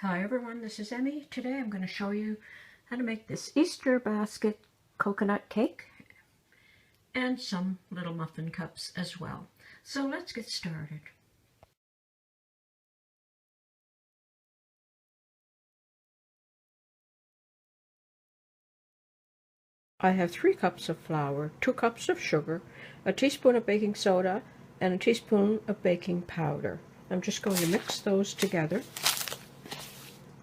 Hi everyone, this is Emmy. Today I'm going to show you how to make this Easter basket coconut cake and some little muffin cups as well. So let's get started. I have 3 cups of flour, 2 cups of sugar, a teaspoon of baking soda, and a teaspoon of baking powder. I'm just going to mix those together.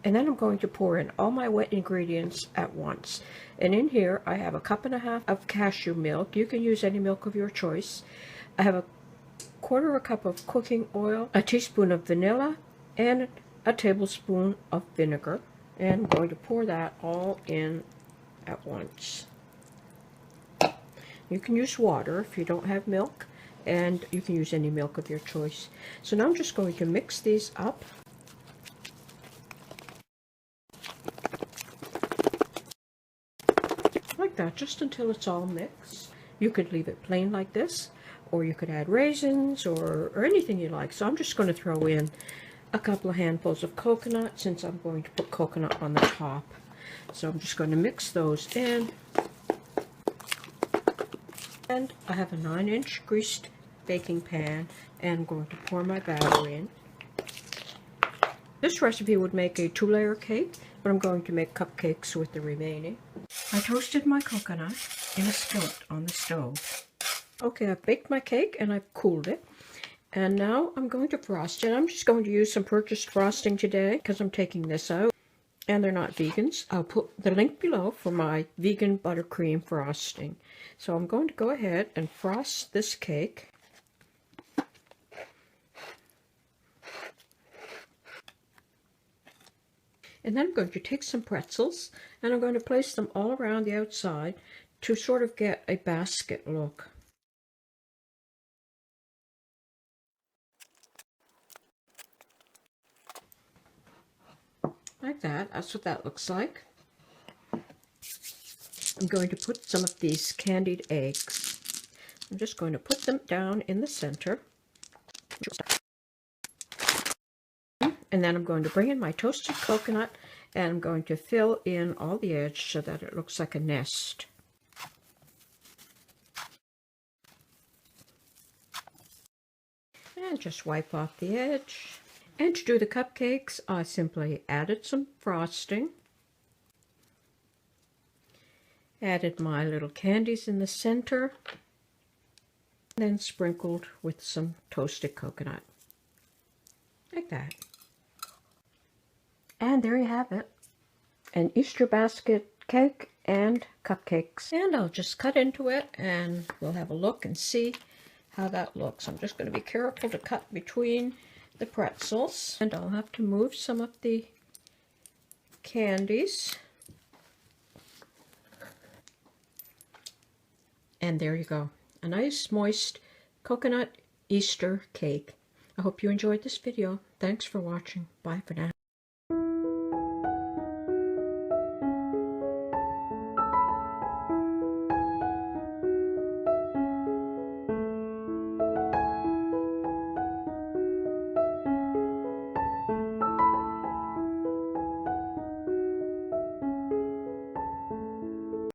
And then I'm going to pour in all my wet ingredients at once. And in here I have a cup and a half of cashew milk. You can use any milk of your choice. I have a quarter of a cup of cooking oil, a teaspoon of vanilla, and a tablespoon of vinegar. And I'm going to pour that all in at once. You can use water if you don't have milk, and you can use any milk of your choice. So now I'm just going to mix these up. Like that, just until it's all mixed. You could leave it plain like this, or you could add raisins or anything you like. So I'm just going to throw in a couple of handfuls of coconut since I'm going to put coconut on the top. So I'm just going to mix those in. And I have a 9-inch greased baking pan, and I'm going to pour my batter in. This recipe would make a 2-layer cake, but I'm going to make cupcakes with the remaining. I toasted my coconut in a skillet on the stove. Okay, I've baked my cake and I've cooled it. And now I'm going to frost it. I'm just going to use some purchased frosting today because I'm taking this out. And they're not vegans. I'll put the link below for my vegan buttercream frosting. So I'm going to go ahead and frost this cake. And then I'm going to take some pretzels and I'm going to place them all around the outside to sort of get a basket look. Like that. That's what that looks like. I'm going to put some of these candied eggs. I'm just going to put them down in the center. And then I'm going to bring in my toasted coconut and I'm going to fill in all the edge so that it looks like a nest. And just wipe off the edge. And to do the cupcakes, I simply added some frosting. Added my little candies in the center. And then sprinkled with some toasted coconut. Like that. And there you have it. An Easter basket cake and cupcakes. And I'll just cut into it and we'll have a look and see how that looks. I'm just going to be careful to cut between the pretzels. And I'll have to move some of the candies. And there you go. A nice moist coconut Easter cake. I hope you enjoyed this video. Thanks for watching. Bye for now.